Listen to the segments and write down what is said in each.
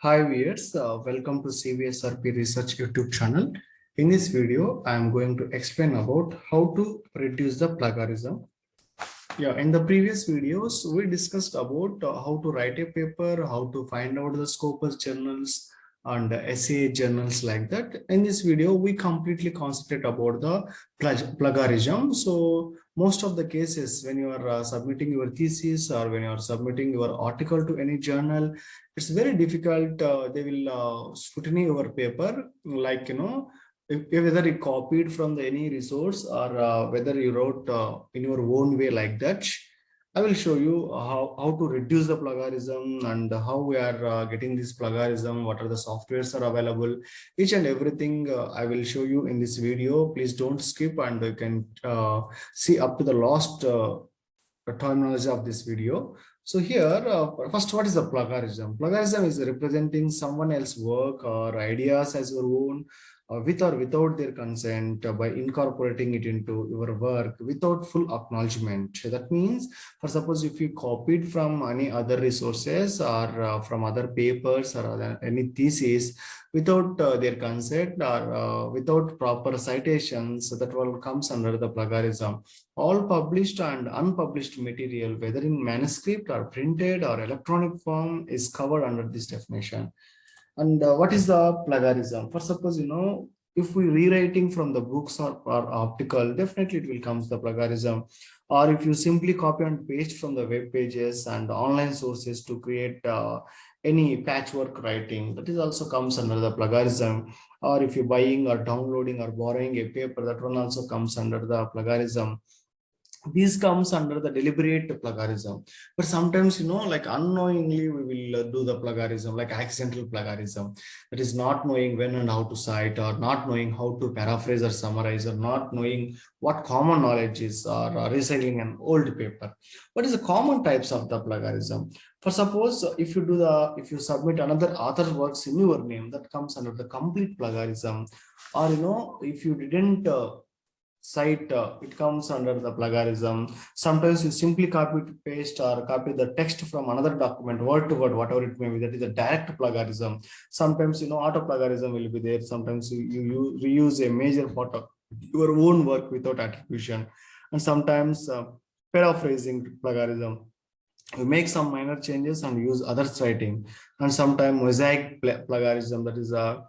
Hi viewers, welcome to CVSRP Research YouTube channel. In this video, I am going to explain about how to reduce the plagiarism. In the previous videos, we discussed about how to write a paper, how to find out the Scopus journals and SCIE journals like that. In this video, we completely concentrate about the plagiarism. So most of the cases when you are submitting your thesis or when you are submitting your article to any journal, it's very difficult. They will scrutiny your paper, like, whether you copied from any resource or whether you wrote in your own way like that. I will show you how to reduce the plagiarism and how we are getting this plagiarism, what are the softwares are available, each and everything I will show you in this video. Please don't skip and you can see up to the last terminology of this video. So here, first, what is the plagiarism? Plagiarism is representing someone else's work or ideas as your own, with or without their consent, by incorporating it into your work without full acknowledgement. That means, for suppose if you copied from any other resources or from other papers or any thesis without their consent or without proper citations, that all comes under the plagiarism. All published and unpublished material, whether in manuscript or printed or electronic form, is covered under this definition. And what is the plagiarism? For suppose, if we rewriting from the books or article, definitely it will comes the plagiarism. Or if you simply copy and paste from the web pages and online sources to create any patchwork writing, that is also comes under the plagiarism. Or if you're buying or downloading or borrowing a paper, that one also comes under the plagiarism. These comes under the deliberate plagiarism. But sometimes, like unknowingly we will do the plagiarism, like accidental plagiarism, that is not knowing when and how to cite, or not knowing how to paraphrase or summarize, or not knowing what common knowledge is, or recycling an old paper. What is the common types of the plagiarism? For suppose if you submit another author's works in your name, that comes under the complete plagiarism. Or if you didn't cite, it comes under the plagiarism. Sometimes you simply copy to paste or copy the text from another document word to word, whatever it may be, that is a direct plagiarism. Sometimes auto plagiarism will be there. Sometimes you reuse a major part of your own work without attribution. And sometimes paraphrasing plagiarism, you make some minor changes and use others writing. And sometimes mosaic plagiarism, that is a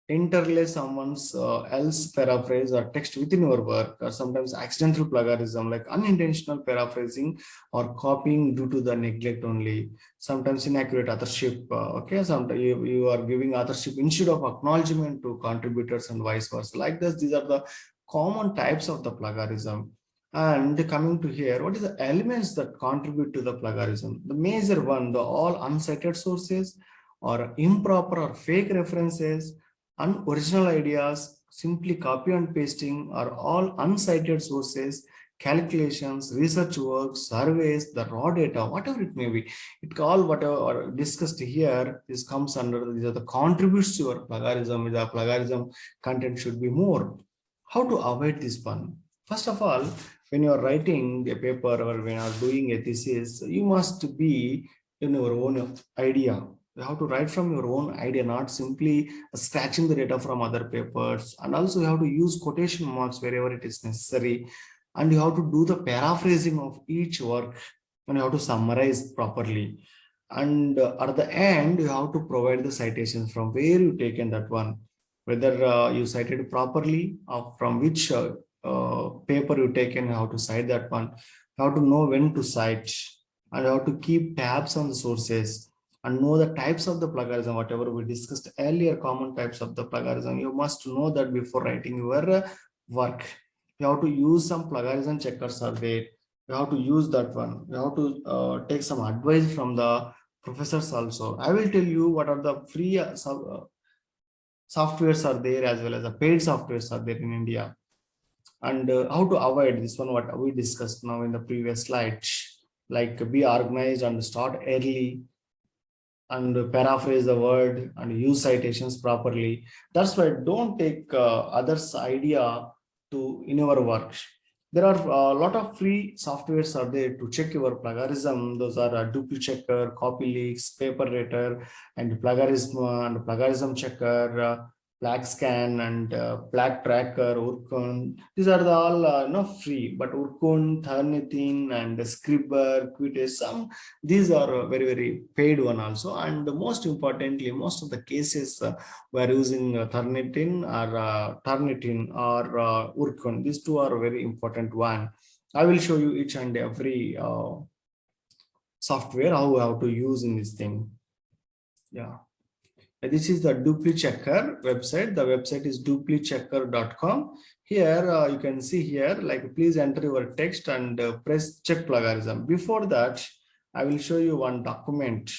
interlay someone's else paraphrase or text within your work. Or sometimes accidental plagiarism, like unintentional paraphrasing or copying due to the neglect only. Sometimes inaccurate authorship. Sometimes you are giving authorship instead of acknowledgement to contributors and vice versa. Like this, these are the common types of the plagiarism. And coming to here, what is the elements that contribute to the plagiarism? The major one, the all uncited sources or improper or fake references, unoriginal ideas, simply copy and pasting, are all uncited sources, calculations, research work, surveys, the raw data, whatever it may be. It all whatever discussed here, this comes under, these are the contributes to your plagiarism. The plagiarism content should be more. How to avoid this one? First of all, when you are writing a paper or when you are doing a thesis, you must be in your own idea. You have to write from your own idea, not simply scratching the data from other papers. And also you have to use quotation marks wherever it is necessary. And you have to do the paraphrasing of each work, and you have to summarize properly. And at the end, you have to provide the citations from where you taken that one, whether you cited properly or from which paper you taken, you have to cite that one. You have to know when to cite, and you have to keep tabs on the sources and know the types of the plagiarism, whatever we discussed earlier, common types of the plagiarism. You must know that before writing your work. You have to use some plagiarism checkers are there. You have to use that one. You have to take some advice from the professors also. I will tell you what are the free softwares are there, as well as the paid softwares are there in India. And how to avoid this one, what we discussed now in the previous slides, like be organized and start early, and paraphrase the word and use citations properly. That's why don't take others' idea to in your work. There are a lot of free softwares are there to check your plagiarism. Those are Duplicate Checker, Copy Leaks, Paper Rater, and Plagiarism Checker, Plag Scan, and Plag Tracker, Urkun. These are all not free, but Urkun, Turnitin, and Scribber, Quites, some these are very paid one also. And most importantly, most of the cases we are using Turnitin or Urkun. These two are very important one. I will show you each and every software how to use in this thing. Yeah. This is the Duplicate Checker website. The website is duplichecker.com. Here you can see here, like, please enter your text and press check plagiarism. Before that, I will show you one document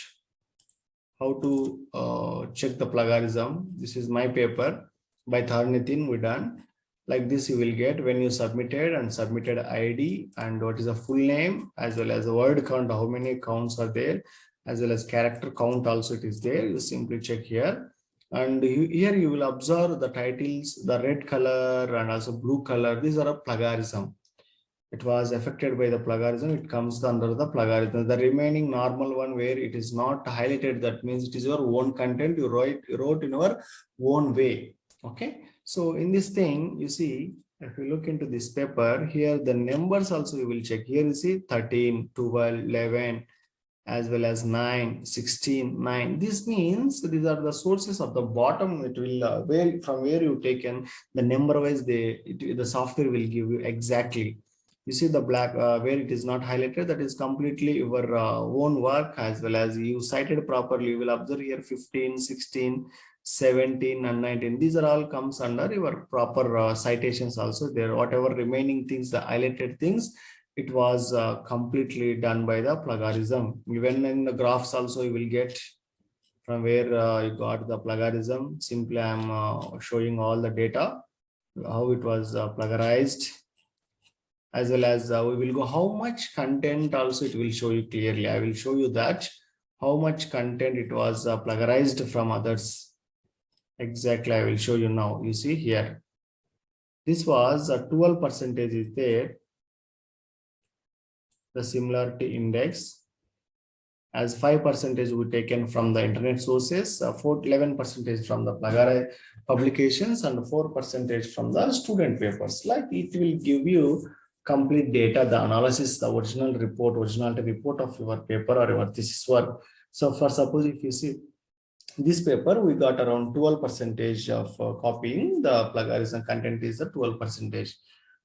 how to check the plagiarism. This is my paper by Tharnitin we done. Like this you will get when you submitted and submitted ID and what is the full name, as well as the word count, how many counts are there, as well as character count also it is there. You simply check here, and here you will observe the titles, the red color and also blue color. These are a plagiarism. It was affected by the plagiarism, it comes under the plagiarism. The remaining normal one where it is not highlighted, that means it is your own content, you wrote in your own way. Okay, so in this thing, you see, if you look into this paper here, the numbers also you will check. Here you see 13, 12, 11, as well as 9, 16, 9. This means these are the sources of the bottom. It will from where you taken the number wise, the software will give you exactly. You see the black where it is not highlighted, that is completely your own work, as well as you cited properly. You will observe here 15, 16, 17 and 19. These are all comes under your proper citations also there. Whatever remaining things, the highlighted things, it was completely done by the plagiarism. Even in the graphs also you will get from where you got the plagiarism. Simply I am showing all the data, how it was plagiarized, as well as we will go how much content also it will show you clearly. I will show you that how much content it was plagiarized from others. Exactly, I will show you now. You see here, this was 12% is there, the similarity index, as 5% we taken from the internet sources, 11% from the plagiarized publications, and 4% from the student papers. Like it will give you complete data, the analysis, the original report, originality report of your paper or your thesis work. So for suppose if you see this paper, we got around 12% of copying. The plagiarism content is the 12%.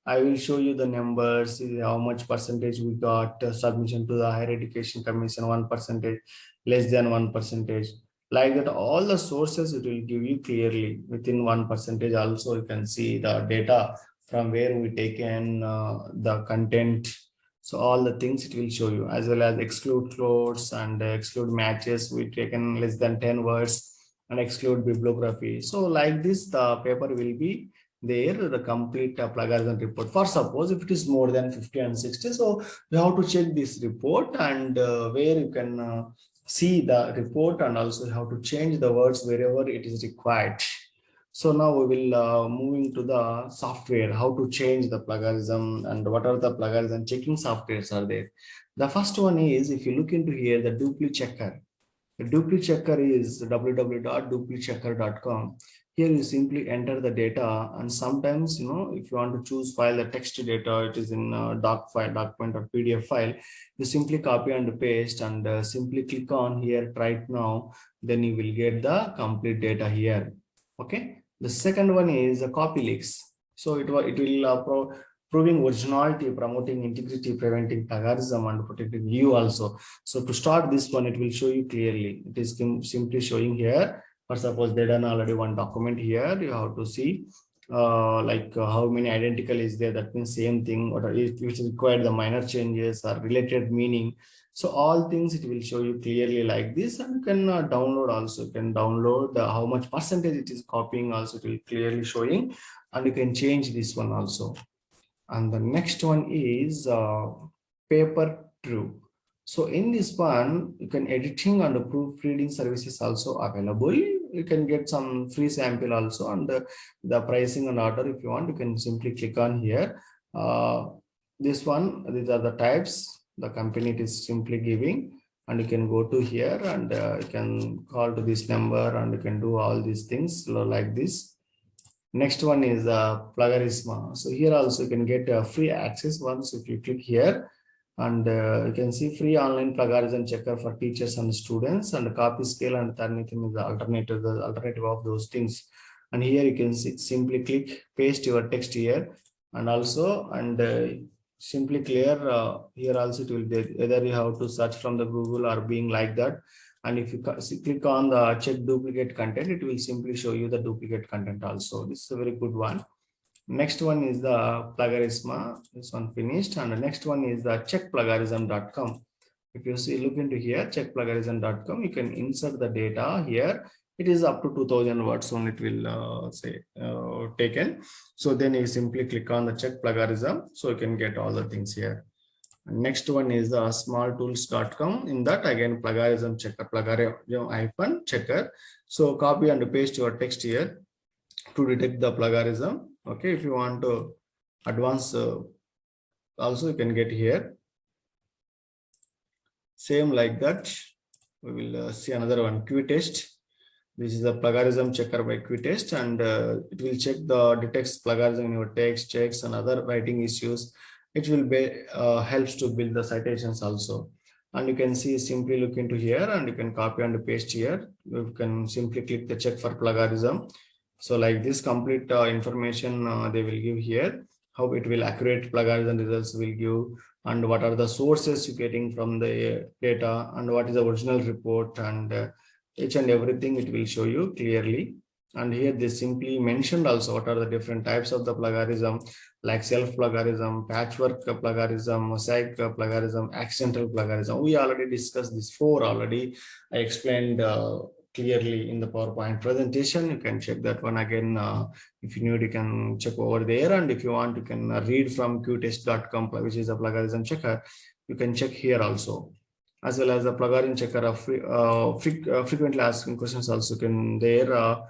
I will show you the numbers, how much percentage we got submission to the Higher Education Commission, 1%, less than 1%. Like that, all the sources it will give you clearly within 1%. Also, you can see the data from where we taken the content. So all the things it will show you, as well as exclude quotes and exclude matches. We taken less than 10 words and exclude bibliography. So like this, the paper will be there, the complete plagiarism report. For suppose if it is more than 50 and 60, so you have to check this report and where you can see the report, and also how to change the words wherever it is required. So now we will moving to the software, how to change the plagiarism and what are the plagiarism checking softwares are there. The first one is, if you look into here, the Duplicate Checker. The Duplicate Checker is www.duplichecker.com. Here you simply enter the data, and sometimes, if you want to choose file, the text data, it is in doc file, document or PDF file, you simply copy and paste and simply click on here, right now, then you will get the complete data here. Okay. The second one is the copy leaks. So it will proving originality, promoting integrity, preventing plagiarism, and protecting you also. So to start this one, it will show you clearly. It is simply showing here. For suppose they done already one document here, you have to see how many identical is there. That means same thing, or which required the minor changes or related meaning. So all things it will show you clearly like this, and you can download also. You can download how much percentage it is copying also, it will clearly showing, and you can change this one also. And the next one is paper true. So in this one, you can editing and proofreading services also available. You can get some free sample also, and the pricing and order if you want, you can simply click on here. This one, these are the types the company it is simply giving, and you can go to here and you can call to this number and you can do all these things like this. Next one is plagiarism. So here also you can get free access once if you click here, and you can see free online plagiarism checker for teachers and students, and copy scale and Turnitin is the alternative of those things. And here you can see, simply click paste your text here, and also simply clear here also it will be whether you have to search from the Google or being like that. And if you click on the check duplicate content, it will simply show you the duplicate content also. This is a very good one. Next one is the plagiarism. This one finished. And the next one is the checkplagiarism.com. If you see, look into here, checkplagiarism.com, you can insert the data here. It is up to 2000 words only it will taken. So then you simply click on the check plagiarism. So you can get all the things here. Next one is the smalltools.com. In that again plagiarism checker, plagiarism checker. So copy and paste your text here to detect the plagiarism. Okay, if you want to advance also you can get here. Same like that. We will see another one, Qtest. This is a plagiarism checker by Qtest, and it will check the detects plagiarism in your text, checks and other writing issues. It will be helps to build the citations also. And you can see, simply look into here and you can copy and paste here. You can simply click the check for plagiarism. So like this complete information they will give here, how it will accurate plagiarism results will give, and what are the sources you're getting from the data, and what is the original report, and each and everything it will show you clearly. And here they simply mentioned also what are the different types of the plagiarism, like self-plagiarism, patchwork plagiarism, mosaic plagiarism, accidental plagiarism. We already discussed this 4 already. I explained clearly in the PowerPoint presentation. You can check that one again. If you need, you can check over there. And if you want, you can read from qtest.com, which is a plagiarism checker. You can check here also, as well as the plagiarism checker of frequently asking questions also can there.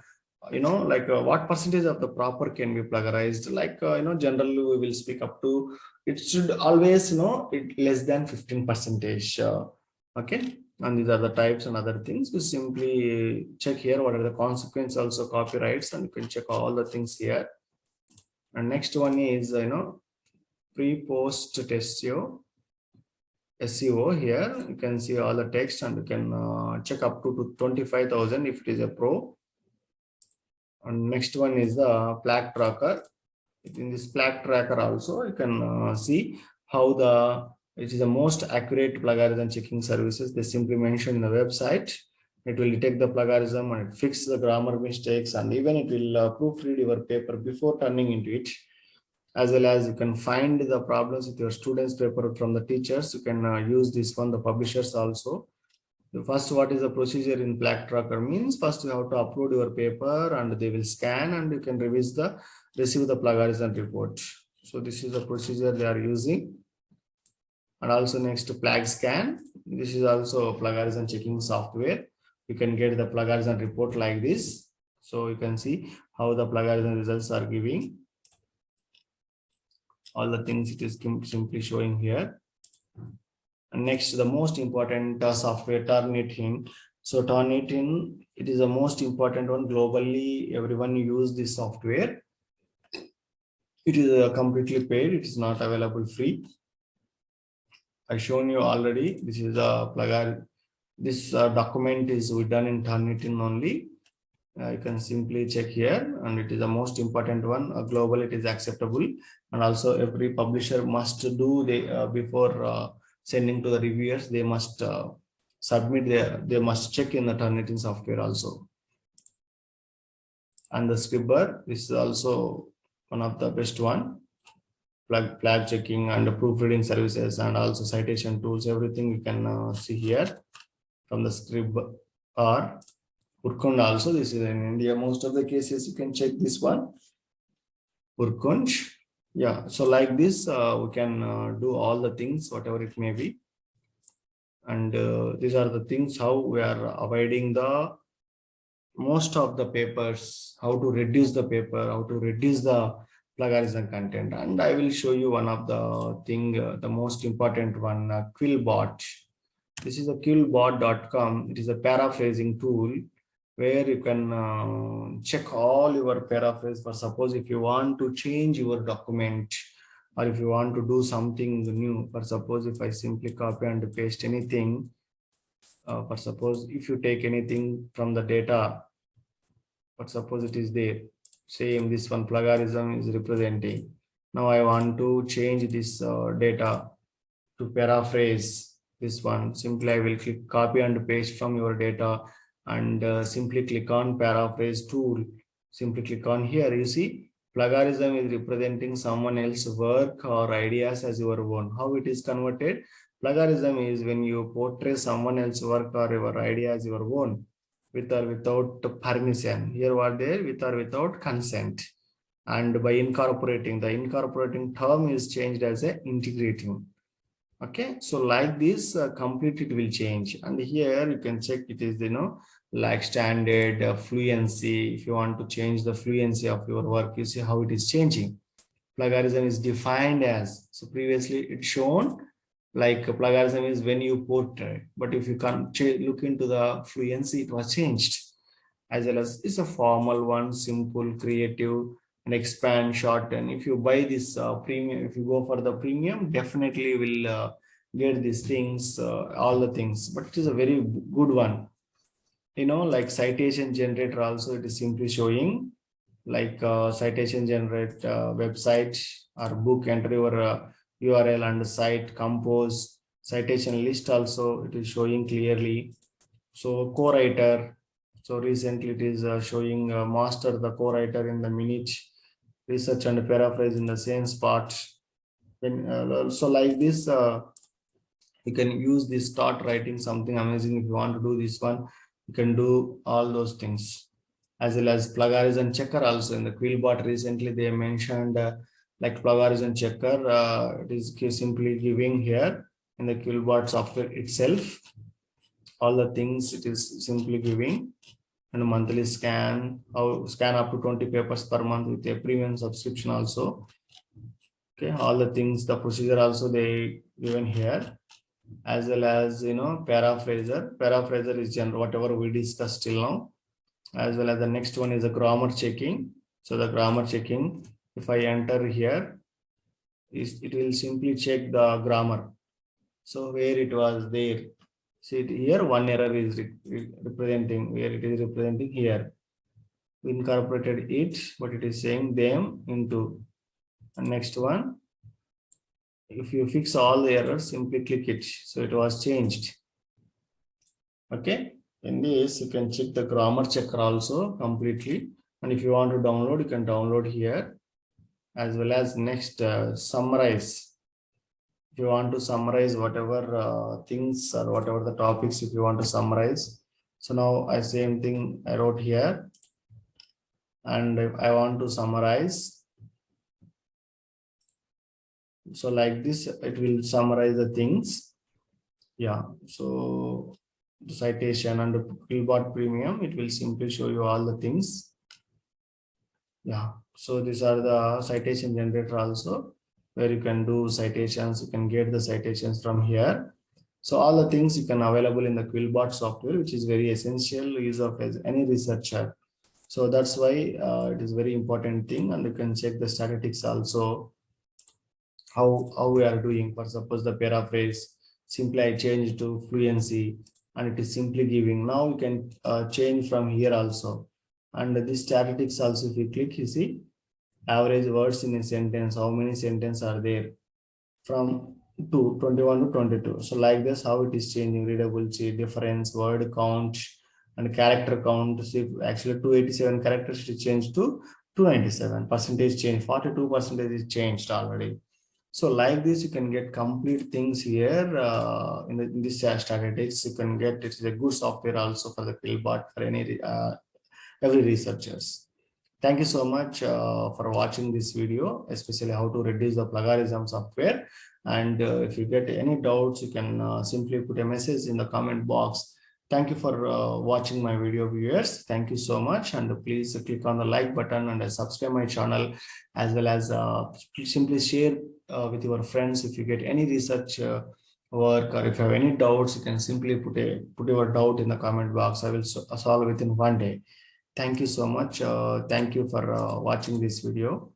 Like what percentage of the proper can be plagiarized, like generally we will speak up to, it should always it less than 15%. Okay, and these are the types and other things. You simply check here what are the consequences, also copyrights, and you can check all the things here. And next one is pre-post test SEO. Here you can see all the text, and you can check up to 25,000 if it is a pro. And next one is the plaque tracker. In this plaque tracker also you can see how it is the most accurate plagiarism checking services. They simply mention in the website. It will detect the plagiarism and it fix the grammar mistakes, and even it will proofread your paper before turning into it. As well as you can find the problems with your students' paper from the teachers. You can use this one, the publishers also. The first, what is the procedure in plaque tracker means, first you have to upload your paper and they will scan, and you can receive the plagiarism report. So this is the procedure they are using. And also next, plag scan. This is also plagiarism checking software. You can get the plagiarism report like this. So you can see how the plagiarism results are giving. All the things it is simply showing here. And next, the most important software, Turnitin. So Turnitin, it is the most important one globally. Everyone use this software. It is completely paid. It is not available free. I've shown you already. This is a plugin. This document is done in Turnitin only. You can simply check here, and it is the most important one. Global, it is acceptable, and also every publisher must do before sending to the reviewers. They must submit they must check in the Turnitin software also. And the Scribber, this is also one of the best one. Flag checking and proofreading services, and also citation tools. Everything you can see here from the Scribber or Urkund also. This is in India. Most of the cases you can check this one, Urkund. Yeah, so like this we can do all the things, whatever it may be. And these are the things how we are avoiding the most of the papers, how to reduce the paper, how to reduce the plagiarism content. And I will show you one of the the most important one, Quillbot. This is a quillbot.com. It is a paraphrasing tool where you can check all your paraphrase. For suppose if you want to change your document, or if you want to do something new, for suppose if I simply copy and paste anything, for suppose if you take anything from the data, but suppose it is there, same this one plagiarism is representing. Now I want to change this data to paraphrase this one. Simply I will click copy and paste from your data, and simply click on paraphrase tool. Simply click on here. You see plagiarism is representing someone else's work or ideas as your own. How it is converted? Plagiarism is when you portray someone else's work or your idea as your own, with or without permission. Here what there, with or without consent. And by incorporating, the incorporating term is changed as a integrating. Okay, so like this, complete it will change. And here you can check it is, like standard fluency. If you want to change the fluency of your work, you see how it is changing. Plagiarism is defined as, so previously it's shown like plagiarism is when you portray, but if you can look into the fluency, it was changed. As well as it's a formal one, simple, creative, and expand, shorten. If you buy this premium, if you go for the premium, definitely will get these things, all the things. But it is a very good one. Like citation generator also, it is simply showing like citation generate website or book, enter your URL and site, compose, citation list also, it is showing clearly. So co-writer, so recently it is showing master the co-writer in the minute, research and paraphrase in the same spot. Then so like this, you can use this, start writing something amazing. If you want to do this one, you can do all those things. As well as plagiarism checker also in the Quillbot, recently they mentioned like plagiarism checker. It is simply giving here in the Quillbot software itself all the things. It is simply giving, and monthly scan, how scan up to 20 papers per month with a premium subscription also. Okay, all the things, the procedure also they given here. As well as paraphraser is general, whatever we discussed till now. As well as the next one is a grammar checking. So the grammar checking, if I enter here, it will simply check the grammar. So where it was there, see here one error is representing, where it is representing here. We incorporated it, but it is saying them into. And next one, if you fix all the errors, simply click it. So it was changed. Okay. In this, you can check the grammar checker also completely. And if you want to download, you can download here. As well as next, summarize. If you want to summarize whatever things or whatever the topics, if you want to summarize. So now same thing I wrote here. And if I want to summarize, so like this, it will summarize the things. Yeah. So the citation and the Quillbot premium, it will simply show you all the things. Yeah. So these are the citation generator also, where you can do citations. You can get the citations from here. So all the things you can available in the Quillbot software, which is very essential use of as any researcher. So that's why it is very important thing. And you can check the statistics also, how we are doing. For suppose the paraphrase, simply I change to fluency, and it is simply giving. Now you can change from here also. And this statistics also, if you click, you see average words in a sentence, how many sentences are there from 21 to 22. So like this, how it is changing, readability, difference, word count, and character count. See, actually 287 characters to change to 297. Percentage change, 42% is changed already. So like this, you can get complete things here in this statistics. You can get, it is a good software also for the Quillbot for any every researchers. Thank you so much for watching this video, especially how to reduce the plagiarism software. And if you get any doubts, you can simply put a message in the comment box, Thank you for watching my video, viewers. Thank you so much. And please click on the like button and subscribe my channel, as well as simply share with your friends. If you get any research work, or if you have any doubts, you can simply put your doubt in the comment box. I will solve within one day. Thank you so much. Thank you for watching this video.